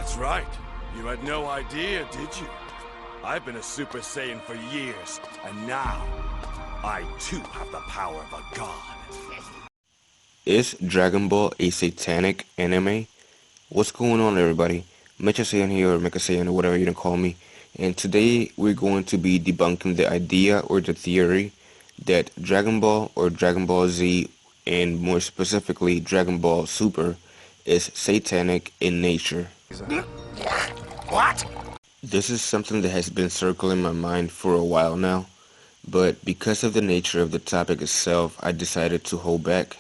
That's right. You had no idea, did you? I've been a Super Saiyan for years, and now, I too have the power of a god. Is Dragon Ball a satanic anime? What's going on, everybody? Mecha Saiyan here, or Mecha Saiyan, or whatever you can call me. And today we're going to be debunking the idea or the theory that Dragon Ball or Dragon Ball Z, and more specifically Dragon Ball Super, is satanic in nature. What? This is something that has been circling my mind for a while now, but because of the nature of the topic itself, I decided to hold back.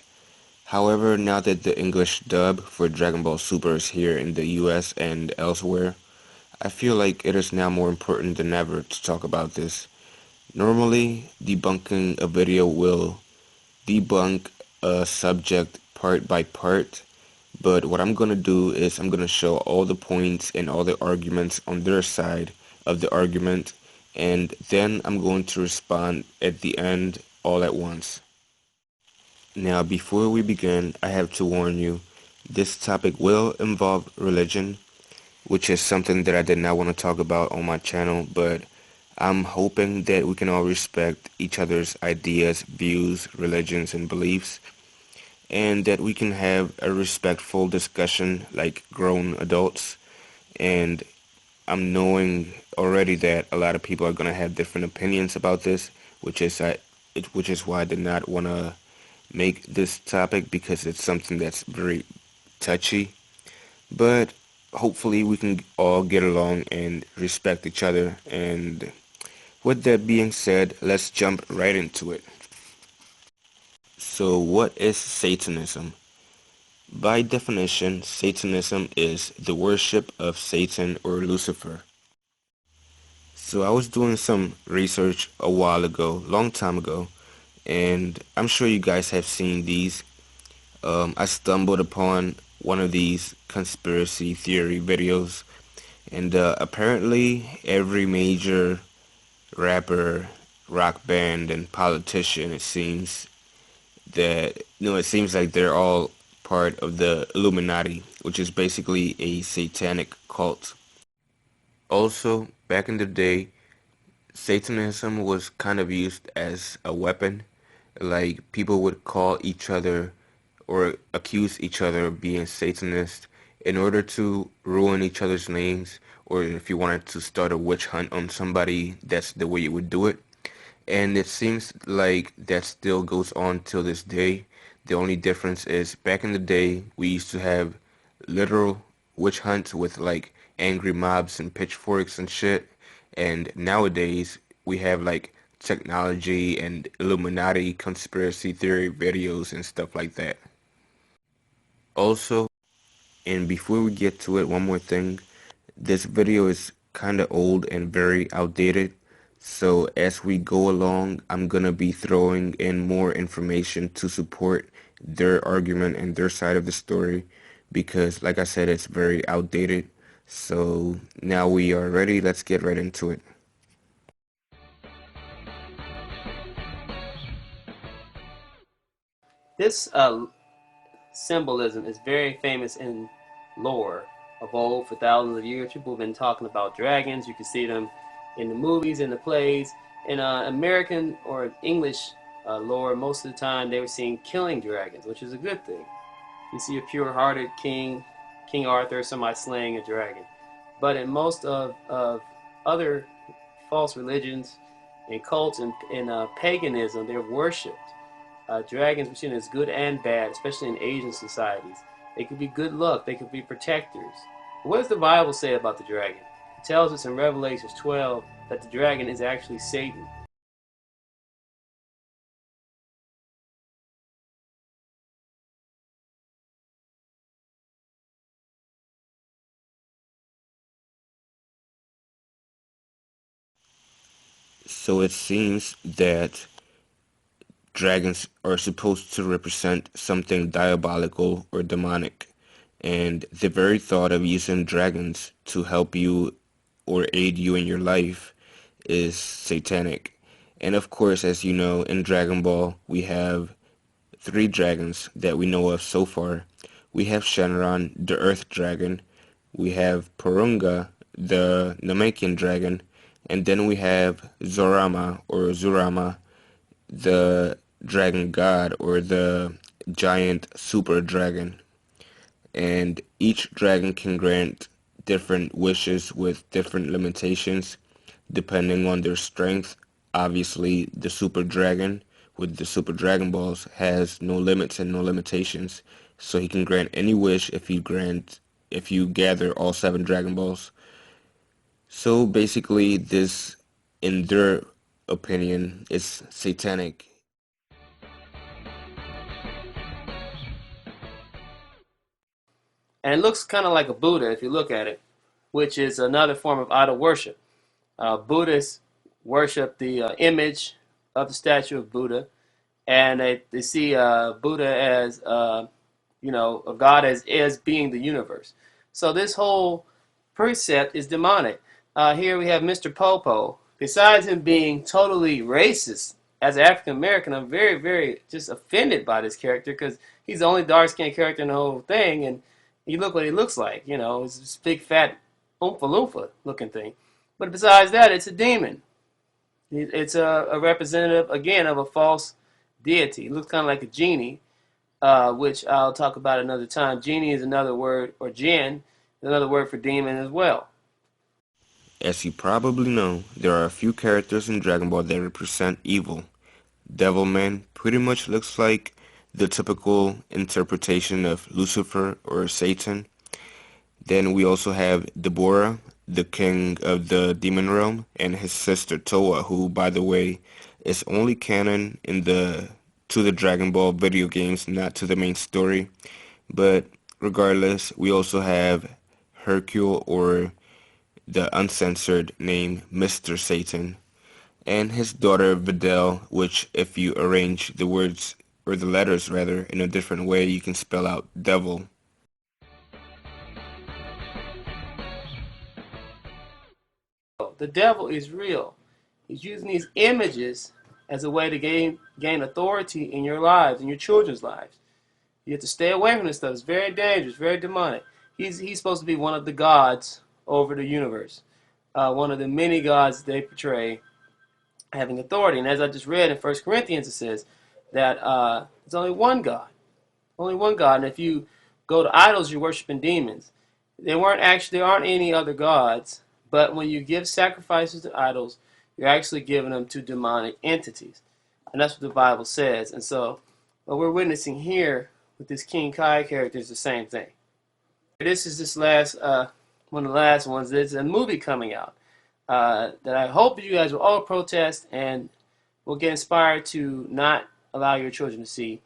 However, now that the English dub for Dragon Ball Super is here in the US and elsewhere, I feel like it is now more important than ever to talk about this. Normally, debunking a video will debunk a subject part by part, but what I'm going to do is I'm going to show all the points and all the arguments on their side of the argument, and then I'm going to respond at the end all at once. Now, before we begin, I have to warn you, this topic will involve religion, which is something that I did not want to talk about on my channel, but I'm hoping that we can all respect each other's ideas, views, religions, and beliefs, and that we can have a respectful discussion like grown adults. And I'm knowing already that a lot of people are going to have different opinions about this, which is why I did not want to make this topic, because it's something that's very touchy. But hopefully we can all get along and respect each other. And with that being said, let's jump right into it. So what is Satanism? By definition, Satanism is the worship of Satan or Lucifer. So I was doing some research a while ago, long time ago, and I'm sure you guys have seen these. I stumbled upon one of these conspiracy theory videos, and apparently every major rapper, rock band, and politician, it seems it seems like they're all part of the Illuminati, which is basically a satanic cult. Also, back in the day, Satanism was kind of used as a weapon. Like, people would call each other or accuse each other of being Satanist in order to ruin each other's names, or if you wanted to start a witch hunt on somebody, that's the way you would do it. And it seems like that still goes on till this day. The only difference is back in the day, we used to have literal witch hunts with like angry mobs and pitchforks and shit. And nowadays, we have like technology and Illuminati conspiracy theory videos and stuff like that. Also, and before we get to it, one more thing. This video is kind of old and very outdated. So as we go along, I'm going to be throwing in more information to support their argument and their side of the story, because like I said, it's very outdated. So now we are ready. Let's get right into it. This symbolism is very famous in lore of old. For thousands of years, people have been talking about dragons. You can see them in the movies, in the plays. In American or English lore, most of the time they were seen killing dragons, which is a good thing. You see a pure-hearted king, King Arthur, somebody slaying a dragon. But in most of other false religions and cults and paganism, they're worshipped. Dragons were seen as good and bad, especially in Asian societies. They could be good luck. They could be protectors. What does the Bible say about the dragon? It tells us in Revelation 12 that the dragon is actually Satan. So it seems that dragons are supposed to represent something diabolical or demonic, and the very thought of using dragons to help you or aid you in your life is satanic. And of course, as you know, in Dragon Ball, we have three dragons that we know of so far. We have Shenron, the Earth Dragon, We have Porunga, the Namekian dragon, and then we have Zorama or Zurama, the dragon god or the giant super dragon. And each dragon can grant different wishes with different limitations depending on their strength. Obviously, the super dragon with the super dragon balls has no limits and no limitations, so he can grant any wish if you gather all 7 dragon balls. So basically, this, in their opinion, is satanic. And it looks kind of like a Buddha if you look at it, which is another form of idol worship. Buddhists worship the image of the statue of Buddha, and they see Buddha as, a God as being the universe. So this whole precept is demonic. Here we have Mr. Popo. Besides him being totally racist, as an African American, I'm very, very just offended by this character because he's the only dark skinned character in the whole thing, and you look what he looks like. It's this big fat oompa loompa looking thing. But besides that, it's a demon. It's a representative again of a false deity. It looks kind of like a genie, which I'll talk about another time. Genie is another word, or jinn, is another word for demon as well. As you probably know, there are a few characters in Dragon Ball that represent evil. Devilman pretty much looks like the typical interpretation of Lucifer or Satan. Then we also have Deborah, the king of the demon realm, and his sister Toa, who, by the way, is only canon in the Dragon Ball video games, not to the main story. But regardless, we also have Hercule, or the uncensored name Mr. Satan, and his daughter Videl, which, if you arrange the words, or the letters rather, in a different way, you can spell out devil. The devil is real. He's using these images as a way to gain authority in your lives, in your children's lives. You have to stay away from this stuff. It's very dangerous, very demonic. He's supposed to be one of the gods over the universe, one of the many gods they portray having authority. And as I just read in 1 Corinthians, it says that there's only one God. Only one God. And if you go to idols, you're worshiping demons. There aren't any other gods, but when you give sacrifices to idols, you're actually giving them to demonic entities. And that's what the Bible says. And so what we're witnessing here with this King Kai character is the same thing. This is one of the last ones. There's a movie coming out that I hope you guys will all protest and will get inspired to not allow your children to see.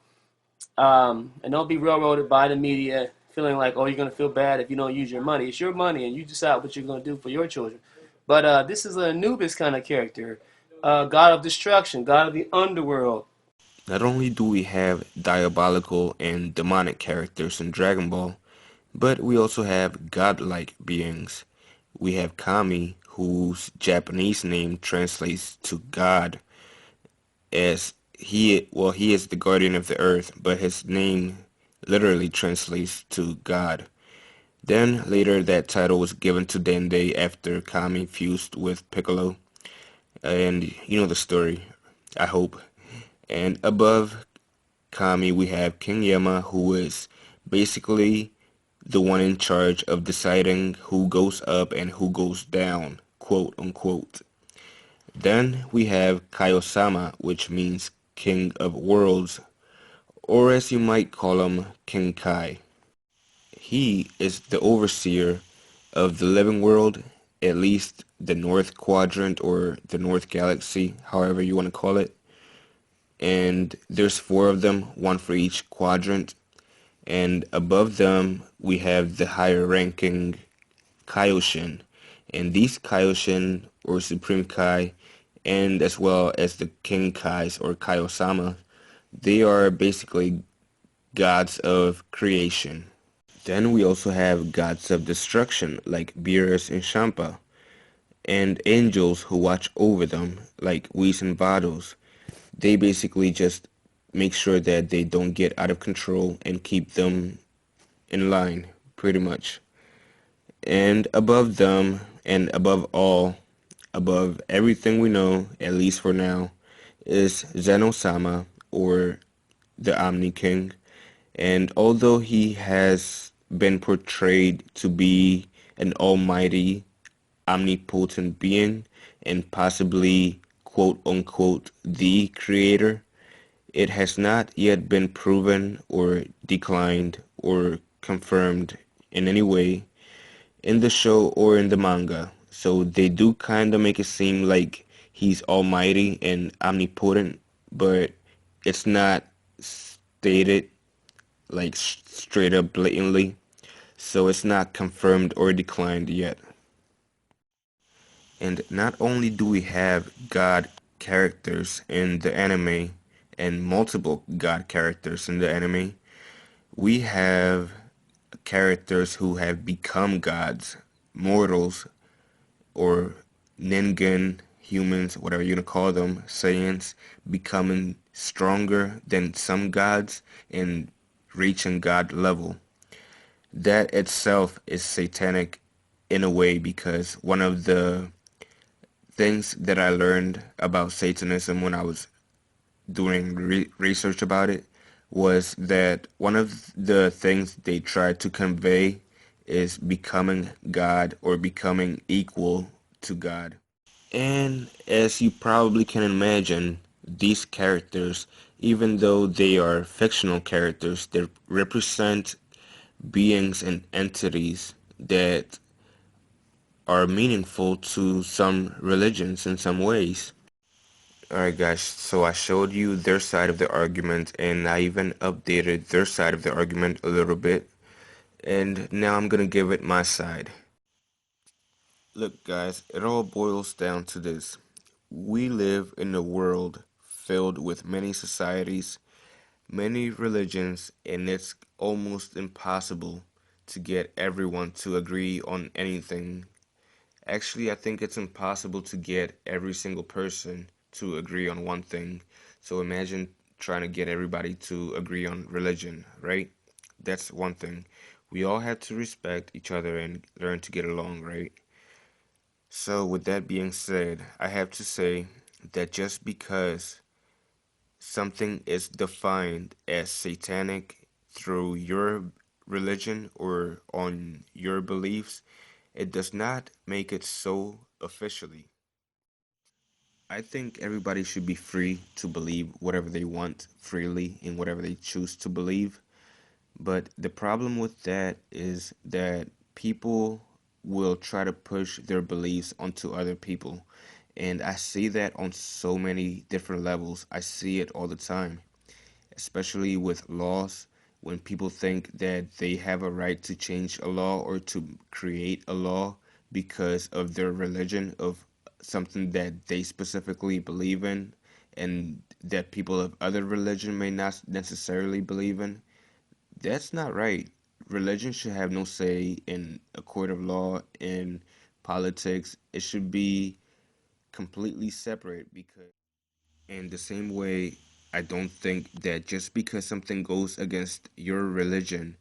And don't be railroaded by the media feeling like, oh, you're going to feel bad if you don't use your money. It's your money, and you decide what you're going to do for your children. But this is a Anubis kind of character, god of destruction, god of the underworld. Not only do we have diabolical and demonic characters in Dragon Ball, but we also have godlike beings. We have Kami, whose Japanese name translates to God, as he is the guardian of the earth, but his name literally translates to God. Then later that title was given to Dende after Kami fused with Piccolo, and you know the story, I hope. And above Kami we have King Yama, who is basically the one in charge of deciding who goes up and who goes down, quote unquote. Then we have Kaiosama, which means King of Worlds, or as you might call him, King Kai. He is the overseer of the living world, at least the North Quadrant or the North Galaxy, however you want to call it. And there's 4 of them, one for each quadrant. And above them, we have the higher ranking Kaioshin. And these Kaioshin, or Supreme Kai, and as well as the King Kais, or Kaiosama, they are basically gods of creation. Then we also have gods of destruction, like Beerus and Champa, and angels who watch over them, like Whis and Vados. They basically just make sure that they don't get out of control and keep them in line, pretty much. And above them, and above all, above everything we know, at least for now, is Zeno-sama, or the Omni King. And although he has been portrayed to be an almighty, omnipotent being, and possibly, quote unquote, the creator, it has not yet been proven or declined or confirmed in any way in the show or in the manga. So they do kind of make it seem like he's almighty and omnipotent, but it's not stated like straight up blatantly. So it's not confirmed or declined yet. And not only do we have God characters in the anime and multiple God characters in the anime, we have characters who have become gods, mortals, or Ningen, humans, whatever you want to call them, Saiyans, becoming stronger than some gods and reaching God level. That itself is satanic in a way, because one of the things that I learned about Satanism when I was doing research about it was that one of the things they try to convey is becoming God or becoming equal to God. And as you probably can imagine, these characters, even though they are fictional characters, they represent beings and entities that are meaningful to some religions in some ways. Alright guys, so I showed you their side of the argument, and I even updated their side of the argument a little bit, and now I'm gonna give it my side. Look guys, it all boils down to this. We live in a world filled with many societies, many religions, and it's almost impossible to get everyone to agree on anything. Actually, I think it's impossible to get every single person to agree on one thing. So imagine trying to get everybody to agree on religion, right? That's one thing. We all have to respect each other and learn to get along, right? So with that being said, I have to say that just because something is defined as satanic through your religion or on your beliefs, it does not make it so officially. I think everybody should be free to believe whatever they want freely in whatever they choose to believe. But the problem with that is that people will try to push their beliefs onto other people. And I see that on so many different levels. I see it all the time, especially with laws, when people think that they have a right to change a law or to create a law because of their religion, of something that they specifically believe in, and that people of other religion may not necessarily believe in. That's not right. Religion should have no say in a court of law, in politics. It should be completely separate. Because in the same way, I don't think that just because something goes against your religion,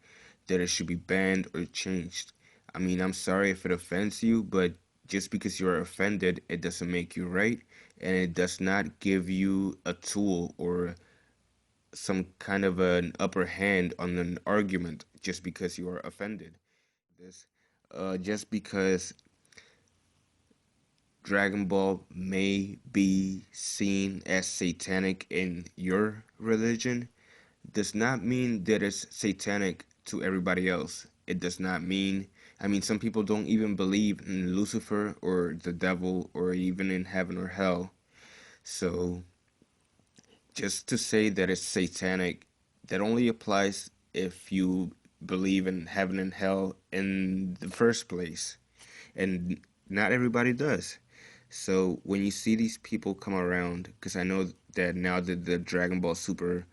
that it should be banned or changed. I mean, I'm sorry if it offends you, but just because you're offended, it doesn't make you right, and it does not give you a tool or some kind of an upper hand on an argument just because you are offended. This, just because Dragon Ball may be seen as satanic in your religion does not mean that it's satanic to everybody else. It does not mean, I mean, some people don't even believe in Lucifer or the devil or even in heaven or hell. So just to say that it's satanic, that only applies if you believe in heaven and hell in the first place. And not everybody does. So when you see these people come around, because I know that now that the Dragon Ball Super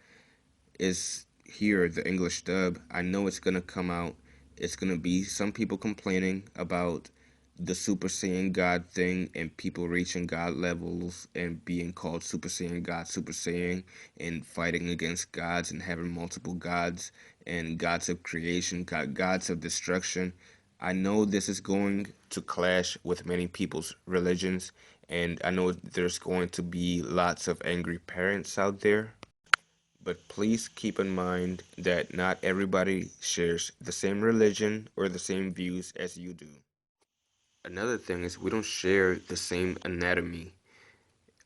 is here, the English dub, I know it's gonna come out. It's gonna be some people complaining about the Super Saiyan God thing and people reaching God levels and being called Super Saiyan God, Super Saiyan, and fighting against gods and having multiple gods and gods of creation, gods of destruction. I know this is going to clash with many people's religions, and I know there's going to be lots of angry parents out there. But please keep in mind that not everybody shares the same religion or the same views as you do. Another thing is we don't share the same anatomy.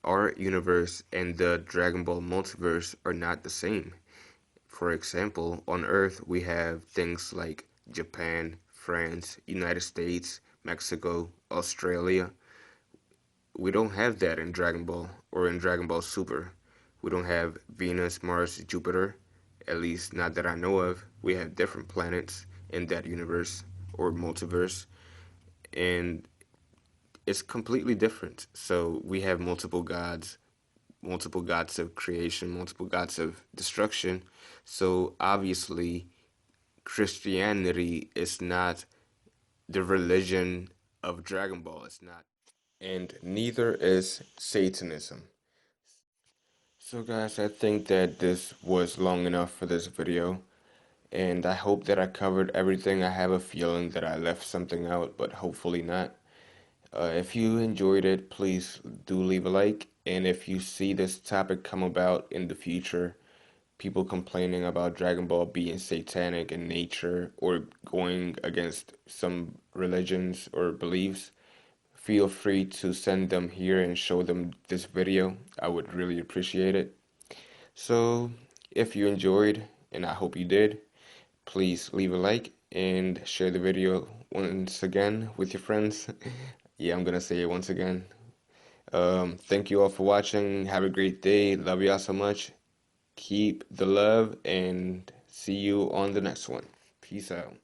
Our universe and the Dragon Ball multiverse are not the same. For example, on Earth we have things like Japan, France, United States, Mexico, Australia. We don't have that in Dragon Ball or in Dragon Ball Super. We don't have Venus, Mars, Jupiter, at least not that I know of. We have different planets in that universe or multiverse, and it's completely different. So we have multiple gods of creation, multiple gods of destruction. So obviously, Christianity is not the religion of Dragon Ball. It's not. And neither is Satanism. So guys, I think that this was long enough for this video, and I hope that I covered everything. I have a feeling that I left something out, but hopefully not. If you enjoyed it, please do leave a like, and if you see this topic come about in the future, people complaining about Dragon Ball being satanic in nature or going against some religions or beliefs, feel free to send them here and show them this video. I would really appreciate it. So, if you enjoyed, and I hope you did, please leave a like and share the video once again with your friends. Yeah, I'm gonna say it once again. Thank you all for watching. Have a great day. Love y'all so much. Keep the love and see you on the next one. Peace out.